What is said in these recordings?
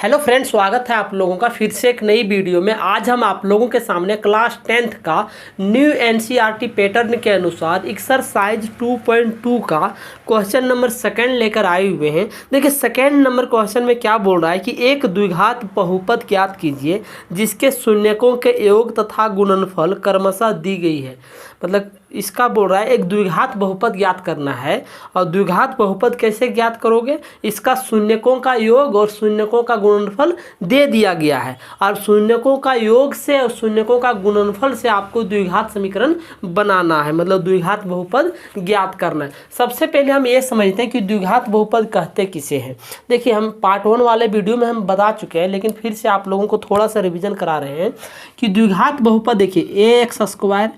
Hello friends, स्वागत है आप लोगों का फिर से एक नई वीडियो में। आज हम आप लोगों के सामने क्लास 10th का न्यू एनसीईआरटी पैटर्न के अनुसार एक्सरसाइज 2.2 का क्वेश्चन नंबर सेकंड लेकर आए हुए हैं। देखिए सेकंड नंबर क्वेश्चन में क्या बोल रहा है कि एक द्विघात बहुपद ज्ञात कीजिए जिसके शून्यकों के योग तथा गुणनफल क्रमशः दी गई है। मतलब इसका बोल रहा है एक द्विघात बहुपद ज्ञात करना है। और द्विघात बहुपद कैसे ज्ञात करोगे? इसका शून्यकों का योग और शून्यकों का गुणनफल दे दिया गया है और शून्यकों का योग से और शून्यकों का गुणनफल से आपको द्विघात समीकरण बनाना है, मतलब द्विघात बहुपद ज्ञात करना है। सबसे पहले हम ये समझते हैं कि द्विघात बहुपद कहते किसे हैं। देखिए हम पार्ट 1 वाले वीडियो में हम बता चुके हैं, लेकिन फिर से आप लोगों को थोड़ा सा रिविजन करा रहे हैं कि द्विघात बहुपद देखिए ax²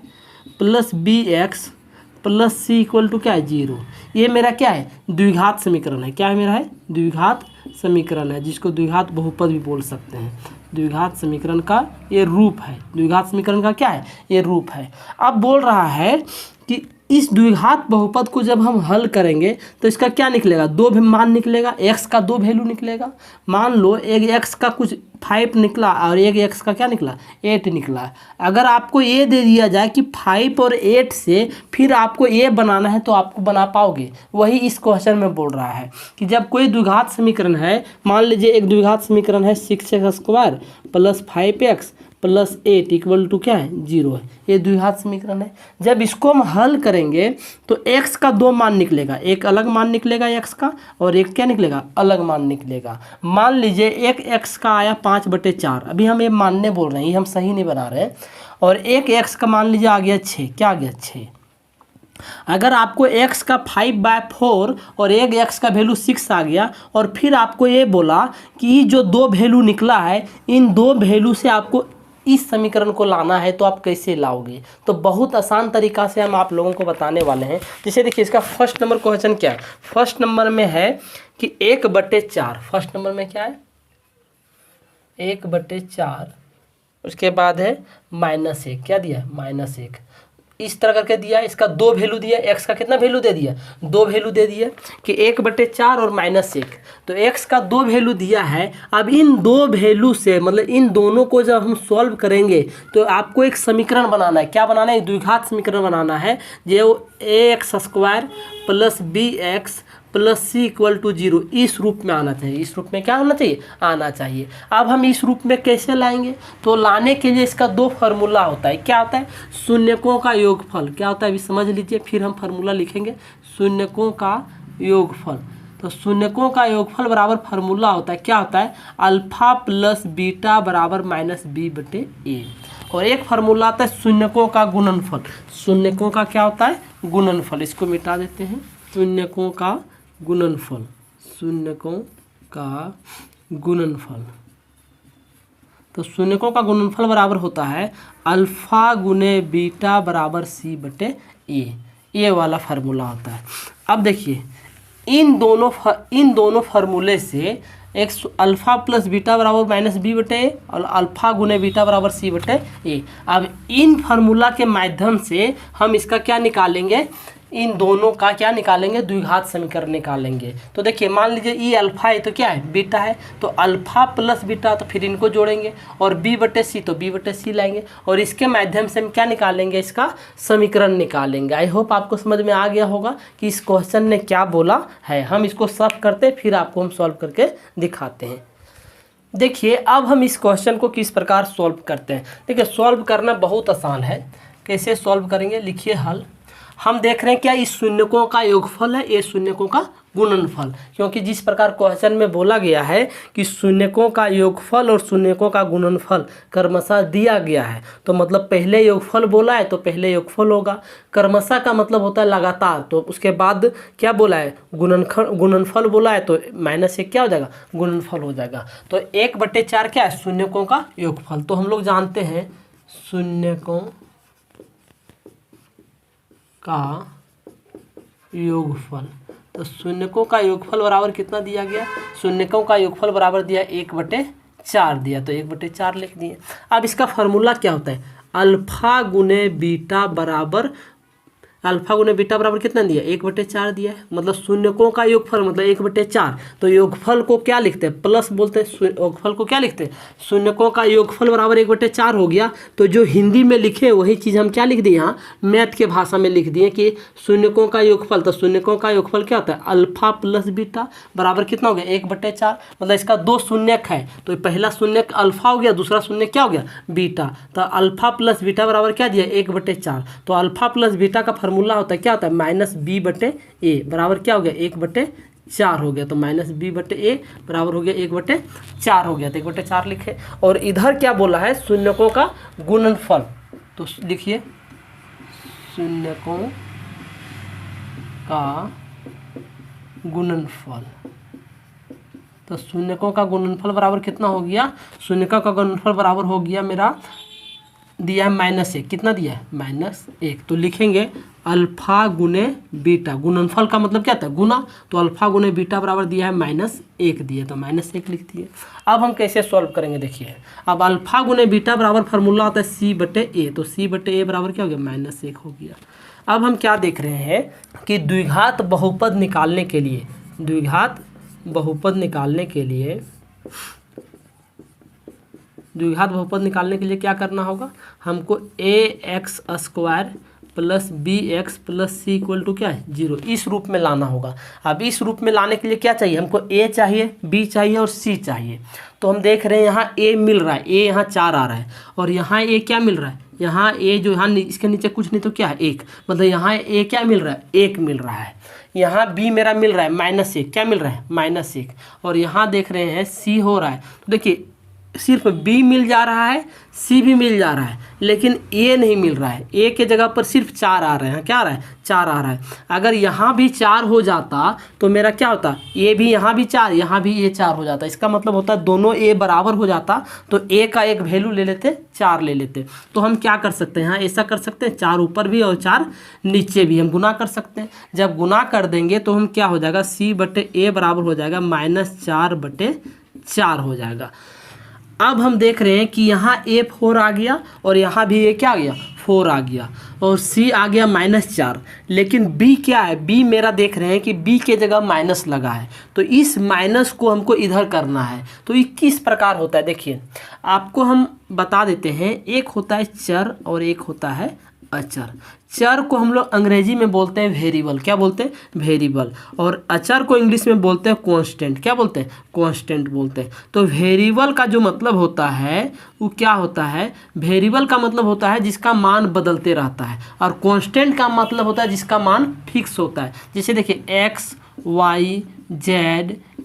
plus bx plus C equal to क्या है 0। ये मेरा क्या है? द्विघात समीकरण है। क्या है मेरा? है द्विघात समीकरण है, जिसको द्विघात बहुपद भी बोल सकते हैं। द्विघात समीकरण का ये रूप है। द्विघात समीकरण का क्या है? ये रूप है। अब बोल रहा है कि इस द्विघात बहुपद को जब हम हल करेंगे तो इसका क्या निकलेगा? दो मान निकलेगा, x का दो वैल्यू निकलेगा। मान लो एक x का कुछ 5 निकला और एक x का क्या निकला? 8 निकला। अगर आपको ये दे दिया जाए कि 5 और 8 से फिर आपको ये बनाना है तो आपको बना पाओगे? वही इस क्वेश्चन में बोल रहा है कि जब कोई द्विघात समीकरण है, मान लीजिए एक द्विघात समीकरण है 6x² plus 5x plus 8 equal to क्या है 0 है। ये द्विघात समीकरण है। जब इसको हम हल करेंगे तो x का दो मान निकलेगा, एक अलग मान निकलेगा x का और एक क्या निकलेगा? अलग मान निकलेगा। मान लीजिए एक x का आया 5/4। अभी हम ये मानने बोल रहे हैं, ये हम सही नहीं बना रहे हैं। और एक x का मान लीजिए आ गया 6। क्या आ गया? 6। अगर आपको x का 5/4 और एक x का वैल्यू 6 आ गया और फिर आपको ये बोला कि जो दो वैल्यू निकला है इन दो वैल्यू से आपको इस समीकरण को लाना है, तो आप कैसे लाओगे? तो बहुत आसान तरीका से हम आप लोगों को बताने वाले हैं। जैसे देखिए इसका फर्स्ट नंबर क्वेश्चन क्या है? फर्स्ट नंबर में है कि 1/4। फर्स्ट नंबर में क्या है? 1/4। उसके बाद है -1। क्या दिया? -1। इस तरह करके दिया। इसका दो वैल्यू दिया। x का कितना वैल्यू दे दिया? दो वैल्यू दे दिया कि 1/4 और -1। तो x का दो वैल्यू दिया है। अब इन दो वैल्यू से मतलब इन दोनों को जब हम सॉल्व करेंगे तो आपको एक समीकरण बनाना है। क्या बनाना है? द्विघात समीकरण बनाना है जो ax² plus bx plus C equal to 0 इस रूप में आना चाहिए। इस रूप में क्या होना चाहिए? आना चाहिए। अब हम इस रूप में कैसे लाएंगे? तो लाने के लिए इसका दो फार्मूला होता है। क्या होता है? शून्यकों का योगफल। क्या होता है अभी समझ लीजिए, फिर हम फार्मूला लिखेंगे। शून्यकों का योगफल। तो शून्यकों का योगफल बराबर फार्मूला होता है। क्या होता है? अल्फा प्लस बीटा बराबर -b/a। और एक फार्मूला आता है शून्यकों का गुणनफल। शून्यकों का क्या होता है? गुणनफल। इसको मिटा देते हैं। शून्यकों का गुणनफल। शून्यकों का गुणनफल। तो शून्यकों का गुणनफल बराबर होता है अल्फा गुने बीटा बराबर c/a। ये वाला फार्मूला होता है। अब देखिए इन दोनों फार्मूले से एक अल्फा प्लस बीटा बराबर -b/a और अल्फा गुने बीटा बराबर c/a। अब इन फार्मूला के माध्यम से हम इसका क्या निकालेंगे? इन दोनों का क्या निकालेंगे? द्विघात समीकरण निकालेंगे। तो देखिए मान लीजिए ई अल्फा है तो क्या है? बीटा है। तो अल्फा प्लस बीटा तो फिर इनको जोड़ेंगे और b/c तो b/c लाएंगे और इसके माध्यम से हम क्या निकालेंगे? इसका समीकरण निकालेंगे। आई होप आपको समझ में आ गया होगा कि इस क्वेश्चन ने क्या बोला है। हम इसको सॉल्व करते फिर आपको हम सॉल्व करके दिखाते हैं। देखिए अब हम इस क्वेश्चन को किस प्रकार सॉल्व करते हैं। देखिए सॉल्व करना बहुत आसान है। कैसे सॉल्व करेंगे? लिखिए हल। हम देख रहे हैं क्या इस शून्यकों का योगफल है, ये शून्यकों का गुणनफल। क्योंकि जिस प्रकार क्वेश्चन में बोला गया है कि शून्यकों का योगफल और शून्यकों का गुणनफल क्रमशः दिया गया है, तो मतलब पहले योगफल बोला है तो पहले योगफल होगा। क्रमशः का मतलब होता है लगातार, तो उसके बाद क्या बोला है? गुणनफल बोला है तो -1 क्या हो जाएगा? गुणनफल हो जाएगा। तो 1/4 क्या है? शून्यकों का योगफल। तो हम लोग जानते हैं शून्यकों का योगफल। तो शून्यकों का योगफल बराबर कितना दिया गया? शून्यकों का योगफल बराबर दिया 1/4 दिया, तो 1/4 लिख दिए। अब इसका फार्मूला क्या होता है? अल्फा गुने बीटा बराबर अल्फा गुने बीटा बराबर कितना दिया, 1/4 दिया है, मतलब शून्यकों का योगफल मतलब 1/4। तो योगफल को क्या लिखते हैं, प्लस बोलते हैं, योगफल को क्या लिखते हैं, शून्यकों का योगफल बराबर 1/4 हो गया। तो जो हिंदी में लिखे वही चीज़ हम क्या लिख दिए यहाँ मैथ के भाषा में लिख दिए कि शून्यकों का योगफल। तो शून्यकों का योगफल क्या होता है, अल्फा प्लस बीटा बराबर कितना हो गया, 1/4। मतलब इसका 2 शून्यक है, तो पहला शून्यक अल्फा हो गया, दूसरा शून्यक क्या हो गया, बीटा। तो अल्फा प्लस बीटा बराबर क्या दिया, 1/4। तो अल्फा प्लस बीटा का फॉर्मूला होता है क्या होता है, -b/a बराबर क्या हो गया, 1/4 हो गया। तो -b/a बराबर हो गया 1/4 हो गया। तो 1/4 लिखे। और इधर क्या बोला है, शून्यकों का गुणनफल। तो लिखिए शून्यकों का गुणनफल। तो शून्यकों का गुणनफल बराबर कितना हो गया, शून्यकों का गुणनफल बराबर हो गया मेरा दिया है -1। कितना दिया है, -1। तो लिखेंगे अल्फा गुने बीटा, गुणनफल का मतलब क्या था, गुना। तो अल्फा गुने बीटा बराबर दिया है -1 दिया, तो -1 लिख दिए। अब हम कैसे सॉल्व करेंगे, देखिए अब अल्फा गुने बीटा बराबर फार्मूला होता है c/a। तो c/a बराबर क्या हो गया, -1 हो गया। अब हम क्या देख रहे हैं कि द्विघात बहुपद निकालने के लिए, द्विघात बहुपद निकालने के लिए, द्विघात बहुपद निकालने के लिए क्या करना होगा, हमको ax² plus bx plus c equal to क्या है, 0, इस रूप में लाना होगा। अब इस रूप में लाने के लिए क्या चाहिए, हमको a चाहिए, b चाहिए और c चाहिए। तो हम देख रहे हैं यहाँ a मिल रहा है, a यहाँ 4 आ रहा है, और यहाँ a क्या मिल रहा है, यहाँ a जो यहाँ इसके नीचे कुछ नहीं तो क्या है 1, मतलब यहाँ a क्या मिल रहा है, 1 मिल रहा है। यहाँ b मेरा मिल रहा है -1, क्या मिल रहा है, -1। और यहाँ देख रहे हैं c हो रहा है। तो देखिए सिर्फ b मिल जा रहा है, c भी मिल जा रहा है, लेकिन a नहीं मिल रहा है। a के जगह पर सिर्फ 4 आ रहे हैं, क्या आ रहा है, 4 आ रहा है। अगर यहाँ भी 4 हो जाता तो मेरा क्या होता, a भी यहाँ भी 4, यहाँ भी a 4 हो जाता। इसका मतलब होता है दोनों a बराबर हो जाता, तो a का एक वैल्यू ले लेते, 4 ले लेते। तो हम क्या कर सकते हैं, यहाँ ऐसा कर सकते हैं, 4 ऊपर भी और 4 नीचे भी हम गुना कर सकते हैं। जब गुना कर देंगे तो हम क्या हो जाएगा, c/a बराबर हो जाएगा -4/4 हो जाएगा। अब हम देख रहे हैं कि यहाँ a 4 आ गया और यहाँ भी a क्या आ गया, 4 आ गया, और c आ गया -4। लेकिन b क्या है, b मेरा देख रहे हैं कि b के जगह माइनस लगा है, तो इस माइनस को हमको इधर करना है। तो ये किस प्रकार होता है, देखिए आपको हम बता देते हैं। एक होता है चर और एक होता है अचर। चर को हम लोग अंग्रेजी में बोलते हैं वेरिएबल, क्या बोलते हैं, वेरिएबल। और अचर को इंग्लिश में बोलते हैं कांस्टेंट, क्या बोलते हैं, कांस्टेंट बोलते हैं। तो वेरिएबल का जो मतलब होता है वो क्या होता है, वेरिएबल का मतलब होता है जिसका मान बदलते रहता है, और कांस्टेंट का मतलब होता है जिसका मान फिक्स होता है। जैसे देखिए x y z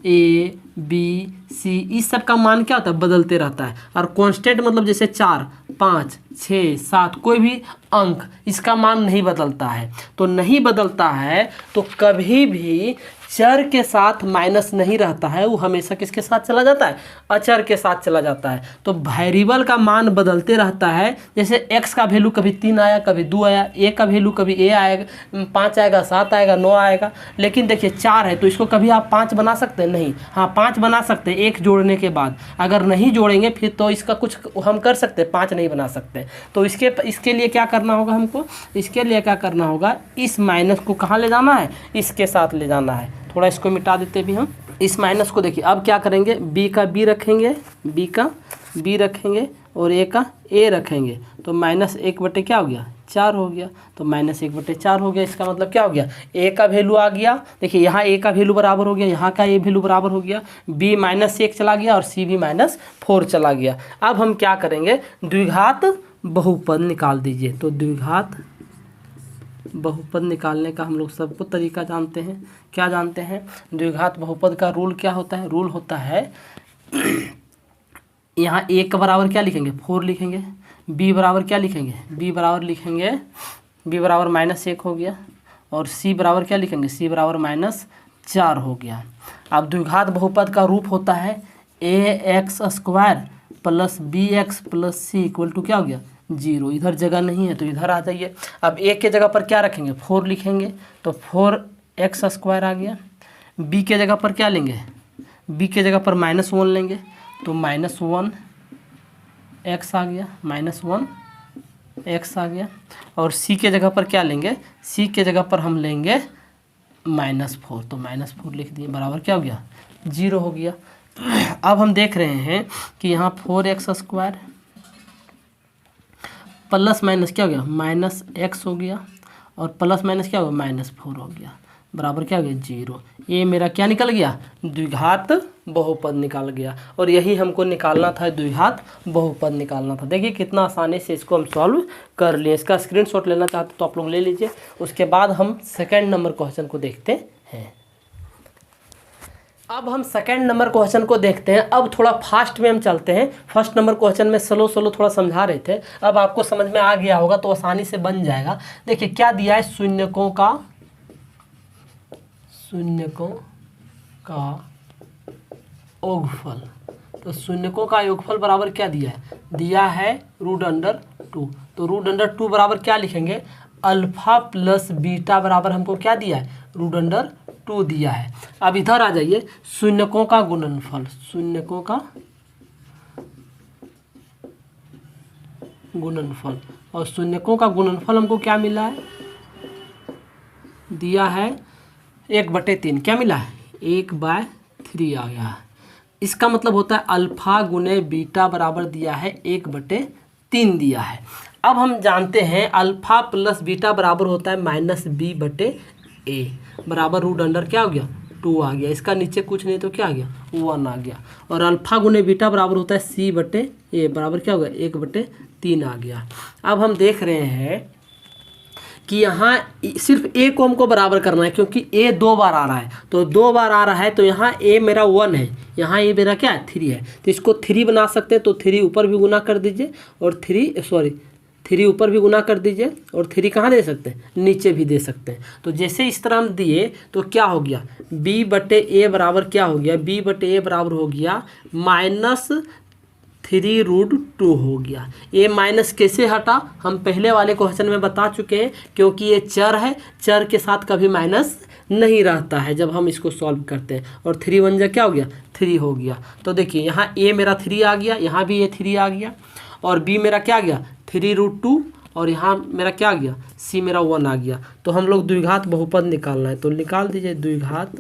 a b c इस सब का मान क्या होता है, बदलते रहता है। और कांस्टेंट मतलब जैसे 4 5 6 7 कोई भी अंक, इसका मान नहीं बदलता है। तो नहीं बदलता है तो कभी भी चर के साथ माइनस नहीं रहता है, वो हमेशा किसके साथ चला जाता है, अचर के साथ चला जाता है। तो वेरिएबल का मान बदलते रहता है। जैसे x का वैल्यू कभी 3 आया, कभी 2 आया, a का वैल्यू कभी a आएगा, 5 आएगा, 7 आएगा, 9 आएगा। लेकिन देखिए 4 है तो इसको कभी आप 5 बना सकते हैं, नहीं। हाँ 5 बना सकते हैं 1 जोड़ने के बाद। अगर नहीं जोड़ेंगे फिर तो इसका कुछ हम कर सकते हैं, 5 नहीं बना सकते। तो इसके लिए क्या करना होगा हमको, इसके लिए क्या करना होगा, इस माइनस को कहाँ ले जाना है, इसके साथ ले जाना है। थोड़ा इसको मिटा देते भी हम, इस माइनस को। देखिए अब क्या करेंगे, b का b रखेंगे, b का b रखेंगे और a का a रखेंगे। तो -1 क्या हो गया, 4 हो गया। तो -1/4 हो गया। इसका मतलब क्या हो गया, a का वैल्यू आ गया। देखिए यहाँ a का वैल्यू बराबर हो गया, यहाँ का a वैल्यू बराबर हो गया, b -1 चला गया और c भी -4 चला गया। अब हम क्या करेंगे, द्विघात बहुपद निकाल दीजिए। तो द्विघात बहुपद निकालने का हम लोग सबको तरीका जानते हैं। क्या जानते हैं, द्विघात बहुपद का रूल क्या होता है, रूल होता है यहाँ a का बराबर क्या लिखेंगे, 4 लिखेंगे। b बराबर क्या लिखेंगे, b बराबर लिखेंगे, b बराबर -1 हो गया। और c बराबर क्या लिखेंगे, c बराबर -4 हो गया। अब द्विघात बहुपद का रूप होता है ax² plus bx plus c equal to क्या हो गया, 0। इधर जगह नहीं है तो इधर आ जाइए। अब a के जगह पर क्या रखेंगे, 4 लिखेंगे, तो 4x² आ गया। b के जगह पर क्या लेंगे, b के जगह पर -1 लेंगे, तो -1x आ गया, -1 एक्स आ गया। और सी के जगह पर क्या लेंगे, सी के जगह पर हम लेंगे -4, तो -4 लिख दिए, बराबर क्या हो गया 0 हो गया। अब हम देख रहे हैं कि यहाँ 4x² प्लस माइनस क्या हो गया -x हो गया, और प्लस माइनस क्या हो गया -4 हो गया, बराबर क्या हो गया 0। ये मेरा क्या निकल गया, द्विघात बहुपद निकाल गया। और यही हमको निकालना था, द्विघात बहुपद निकालना था। देखिए कितना आसानी से इसको हम सॉल्व कर लिए। इसका स्क्रीनशॉट लेना चाहते तो आप लोग ले लीजिए। उसके बाद हम सेकंड नंबर क्वेश्चन को देखते हैं। अब हम सेकंड नंबर क्वेश्चन को देखते हैं। अब थोड़ा फास्ट में हम चलते हैं। फर्स्ट नंबर क्वेश्चन में स्लो थोड़ा समझा रहे थे, अब आपको समझ में आ गया होगा तो आसानी से बन जाएगा। देखिए क्या दिया है, शून्यकों का योगफल। तो शून्यकों का योगफल बराबर क्या दिया है √2। तो √2 बराबर क्या लिखेंगे, अल्फा प्लस बीटा बराबर हमको क्या दिया है √2 दिया है। अब इधर आ जाइए, शून्यकों का गुणनफल, और शून्यकों का गुणनफल हमको क्या मिला है, दिया है 1/3। क्या मिला है 1/3 आ गया। इसका मतलब होता है अल्फा गुने बीटा बराबर दिया है 1/3 दिया है। अब हम जानते हैं अल्फा प्लस बीटा बराबर होता है -b/a बराबर √2 क्या हो गया 2 आ गया। इसका नीचे कुछ नहीं तो क्या आ गया 1 आ गया। और अल्फा गुने बीटा बराबर होता है c/a बराबर क्या होगा 1/3 आ गया। अब हम देख रहे हैं कि यहाँ सिर्फ a को हमको बराबर करना है, क्योंकि a 2 बार आ रहा है। तो 2 बार आ रहा है तो यहाँ a मेरा 1 है, यहाँ a मेरा क्या है 3 है। तो इसको 3 बना सकते हैं, तो 3 ऊपर भी गुना कर दीजिए और 3 ऊपर भी गुना कर दीजिए, और 3 कहाँ दे सकते हैं, नीचे भी दे सकते हैं। तो जैसे इस तरह हम दिए तो क्या हो गया, b/a बराबर क्या हो गया, b/a बराबर हो गया -3√2 हो गया। ये माइनस कैसे हटा, हम पहले वाले क्वेश्चन में बता चुके हैं, क्योंकि ये चर है, चर के साथ कभी माइनस नहीं रहता है जब हम इसको सॉल्व करते हैं। और 3 1 जा क्या हो गया 3 हो गया। तो देखिए यहाँ a मेरा 3 आ गया, यहाँ भी ये 3 आ गया, और b मेरा क्या आ गया 3√2, और यहाँ मेरा क्या आ गया c मेरा 1 आ गया। तो हम लोग द्विघात बहुपद निकालना है, तो निकाल दीजिए द्विघात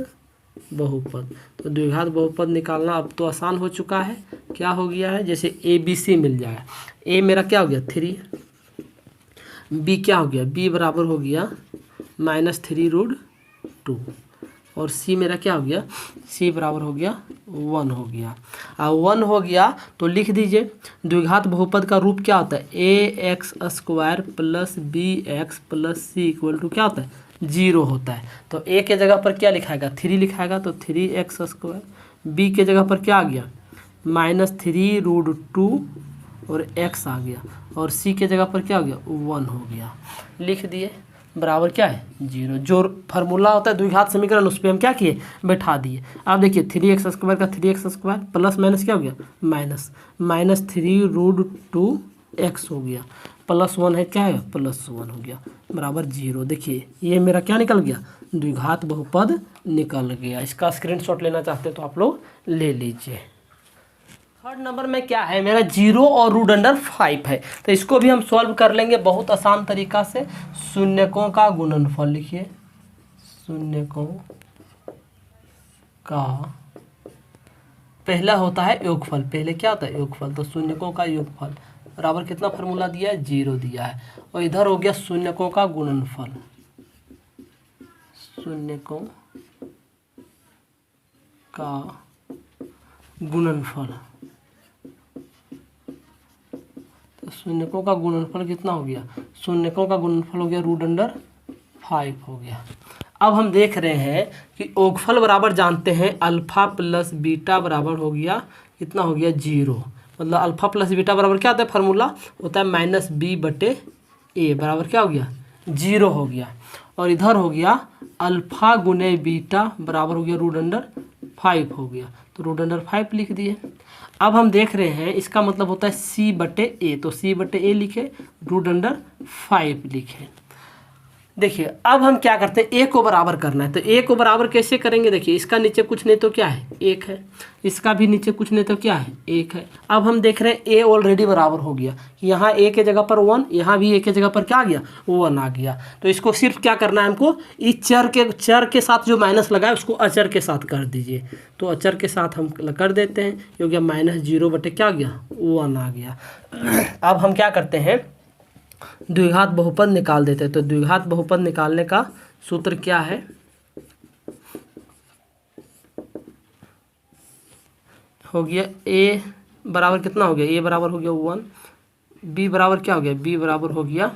बहुपद। तो द्विघात बहुपद निकालना अब तो आसान हो चुका है। क्या हो गया है, जैसे ABC मिल जाए, a मेरा क्या हो गया 3, b क्या हो गया b बराबर हो गया -3√2, और c मेरा क्या हो गया c बराबर हो गया 1 हो गया। अब 1 हो गया तो लिख दीजिए द्विघात बहुपद का रूप क्या होता है, ax² + bx + c = क्या होता है 0 होता है। तो a के जगह पर क्या लिखाएगा 3 लिखाएगा, तो 3x²। b के जगह पर क्या आ गया -3√2 और x आ गया, और c के जगह पर क्या हो गया 1 हो गया। लिख दिए बराबर क्या है 0। जो फार्मूला होता है द्विघात समीकरण उस पर हम क्या किए बैठा दिए। अब देखिए 3x² का 3x² प्लस माइनस क्या हो गया -3√2x हो गया, +1 है क्या है +1 हो गया बराबर 0। देखिए ये मेरा क्या निकल गया द्विघात बहुपद निकल गया। इसका स्क्रीनशॉट लेना चाहते हैं तो आप लोग ले लीजिए। थर्ड नंबर में क्या है मेरा 0 और √5 है, तो इसको भी हम सॉल्व कर लेंगे बहुत आसान तरीका से। शून्यकों का गुणनफल लिखिए, शून्यकों का पहला होता है योगफल, पहले क्या होता है योगफल, तो शून्यकों का योगफल बराबर कितना फार्मूला दिया है 0 दिया है। और इधर हो गया शून्यकों का गुणनफल, शून्यकों का गुणनफल, तो शून्यकों का गुणनफल कितना हो गया, शून्यकों का गुणनफल हो गया √5 हो गया। अब हम देख रहे हैं कि योगफल बराबर जानते हैं अल्फा प्लस बीटा बराबर हो गया कितना हो गया 0। मतलब अल्फा प्लस बीटा बराबर क्या होता है फार्मूला होता है -b/a बराबर क्या हो गया 0 हो गया। और इधर हो गया अल्फा गुने बीटा बराबर हो गया √5 हो गया, तो √5 लिख दिए। अब हम देख रहे हैं इसका मतलब होता है c/a, तो c/a लिखे √5 लिखे। देखिए अब हम क्या करते हैं, ए को बराबर करना है। तो ए को बराबर कैसे करेंगे, देखिए इसका नीचे कुछ नहीं तो क्या है, एक है, इसका भी नीचे कुछ नहीं तो क्या है, एक है। अब हम देख रहे हैं ए ऑलरेडी बराबर हो गया, यहाँ ए के जगह पर 1, यहाँ भी ए के जगह पर क्या आ गया, 1 आ गया। तो इसको सिर्फ क्या करना है हमको, इस चर के साथ जो माइनस लगा है उसको अचर के साथ कर दीजिए। तो अचर के साथ हम कर देते हैं, ये हो गया -0 बटे क्या आ गया, 1 आ गया। अब हम क्या करते हैं, द्विघात बहुपद निकाल देते हैं। तो द्विघात बहुपद निकालने का सूत्र क्या है, हो गया ए बराबर कितना हो गया, ए बराबर हो गया 1, बी बराबर क्या हो गया, बी बराबर हो गया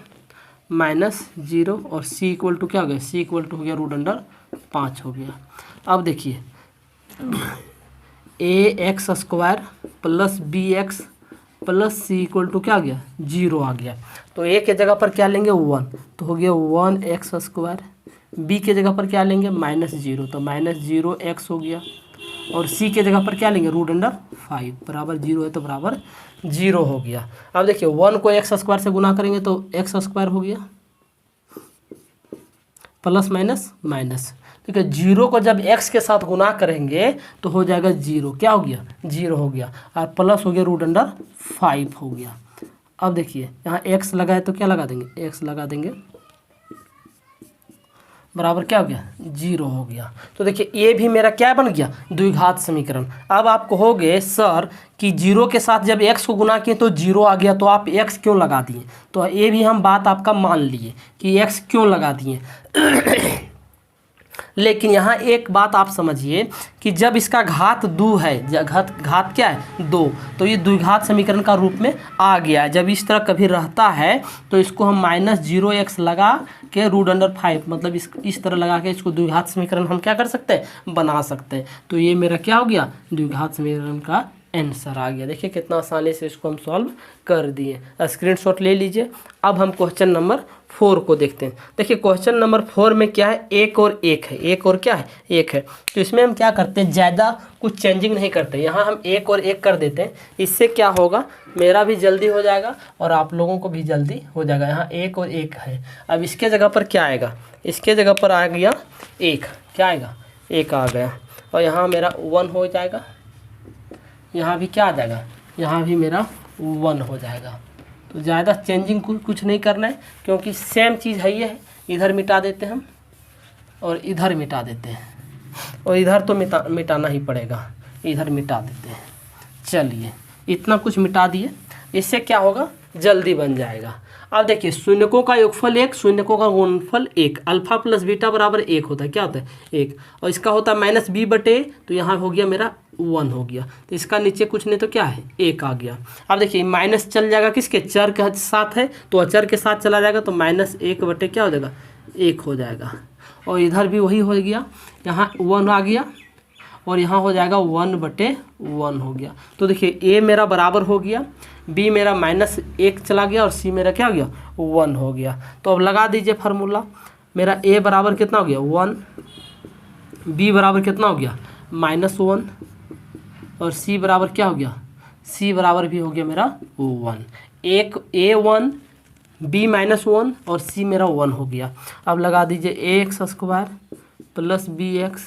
-0 और सी इक्वल टू क्या हो गया, सी इक्वल टू हो गया √5 हो गया। अब देखिए ax² plus bx plus C equal to क्या आ गया, 0 आ गया। तो ए के जगह पर क्या लेंगे 1, तो हो गया 1x²। बी के जगह पर क्या लेंगे -0, तो -0x हो गया। और सी के जगह पर क्या लेंगे √5 बराबर 0 है तो बराबर 0 हो गया। अब देखिए 1 को x² से गुना करेंगे तो x² हो गया प्लस माइनस माइनस, ठीक है। 0 को जब x के साथ गुना करेंगे तो हो जाएगा 0, क्या हो गया 0 हो गया, और प्लस हो गया √5 हो गया। अब देखिए यहाँ x लगाए तो क्या लगा देंगे, x लगा देंगे बराबर क्या हो गया 0 हो गया। तो देखिए ये भी मेरा क्या बन गया, द्विघात समीकरण। अब आप कहोगे सर कि 0 के साथ जब x को गुना किए तो 0 आ गया, तो आप x क्यों लगा दिए, तो ये भी हम बात आपका मान लिए कि x क्यों लगा दिए। लेकिन यहाँ एक बात आप समझिए कि जब इसका घात 2 है, घात क्या है 2, तो ये द्विघात समीकरण का रूप में आ गया है। जब इस तरह कभी रहता है तो इसको हम -0x लगा के √5 मतलब इस तरह लगा के इसको द्विघात समीकरण हम क्या कर सकते हैं, बना सकते हैं। तो ये मेरा क्या हो गया, द्विघात समीकरण का आंसर आ गया। देखिए कितना आसानी से इसको हम सॉल्व कर दिए। स्क्रीनशॉट ले लीजिए। अब हम क्वेश्चन नंबर 4 को देखते हैं। देखिए क्वेश्चन नंबर 4 में क्या है, 1 और 1 है, 1 और क्या है 1 है। तो इसमें हम क्या करते हैं, ज़्यादा कुछ चेंजिंग नहीं करते, यहाँ हम 1 और 1 कर देते हैं। इससे क्या होगा, मेरा भी जल्दी हो जाएगा और आप लोगों को भी जल्दी हो जाएगा। यहाँ 1 और 1 है। अब इसके जगह पर क्या आएगा, इसके जगह पर आ गया 1, क्या आएगा 1 आ गया, और यहाँ मेरा 1 हो जाएगा, यहाँ भी क्या आ जाएगा, यहाँ भी मेरा 1 हो जाएगा। तो ज़्यादा चेंजिंग कुछ नहीं करना है, क्योंकि सेम चीज़ है, ये है। इधर मिटा देते हैं हम और इधर मिटा देते हैं, और इधर तो मिटाना ही पड़ेगा, इधर मिटा देते हैं। चलिए इतना कुछ मिटा दिए, इससे क्या होगा, जल्दी बन जाएगा। अब देखिए शून्यकों का योगफल 1, शून्यकों का गुणनफल 1, अल्फा प्लस बीटा बराबर 1 होता है, क्या होता है 1, और इसका होता है -b बटे, तो यहाँ हो गया मेरा 1 हो गया। तो इसका नीचे कुछ नहीं तो क्या है 1 आ गया। अब देखिए माइनस चल जाएगा किसके, चर के साथ है, तो अचर के साथ चला जाएगा, तो -1 बटे क्या हो जाएगा 1 हो जाएगा। और इधर भी वही हो गया, यहाँ 1 आ गया, और यहाँ हो जाएगा 1 बटे 1 हो गया। तो देखिए a मेरा बराबर हो गया, b मेरा -1 चला गया, और c मेरा क्या हो गया 1 हो गया। तो अब लगा दीजिए फार्मूला, मेरा a बराबर कितना हो गया 1, b बराबर कितना हो गया -1, और c बराबर क्या हो गया, c बराबर भी हो गया मेरा 1। एक a1 b -1 और c मेरा 1 हो गया। अब लगा दीजिए ax² plus bx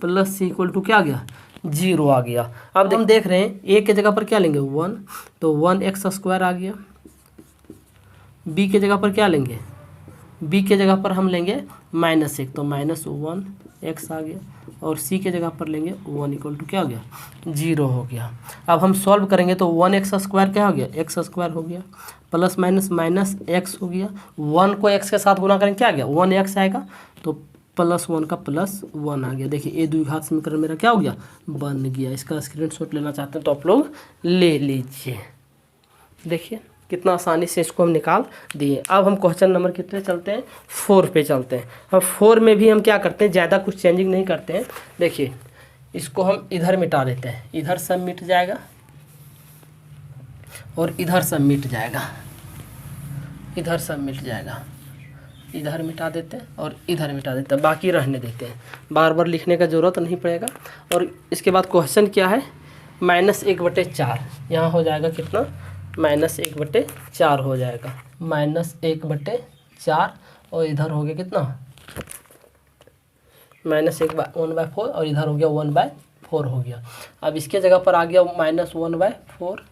plus C equal to क्या आ गया 0 आ गया। अब हम देख रहे हैं a के जगह पर क्या लेंगे 1, तो 1x² आ गया। b के जगह पर क्या लेंगे, b के जगह पर हम लेंगे -1, तो -1x आ गया, और c के जगह पर लेंगे 1 इक्वल टू क्या हो गया 0 हो गया। अब हम सॉल्व करेंगे तो 1x² क्या हो गया x² हो गया, प्लस माइनस -x हो गया, 1 को x के साथ गुना करेंगे क्या आ गया 1x आएगा, तो +1 का +1 आ गया। देखिए ये द्विघात समीकरण मेरा क्या हो गया बन गया। इसका स्क्रीनशॉट लेना चाहते हैं तो आप लोग ले लीजिए। देखिए कितना आसानी से इसको हम निकाल दिए। अब हम क्वेश्चन नंबर कितने चलते हैं 4 पे चलते हैं। अब 4 में भी हम क्या करते हैं, ज़्यादा कुछ चेंजिंग नहीं करते हैं। देखिए इसको हम इधर मिटा देते हैं, इधर सब मिट जाएगा और इधर सब मिट जाएगा, इधर सब मिट जाएगा, इधर मिटा देते हैं और इधर मिटा देते हैं, बाकी रहने देते हैं, बार बार लिखने का ज़रूरत नहीं पड़ेगा। और इसके बाद क्वेश्चन क्या है, -1/4, यहाँ हो जाएगा कितना -1/4 हो जाएगा, -1/4, और इधर हो गया कितना -1/4 और इधर हो गया 1/4 हो गया। अब इसके जगह पर आ गया -1/4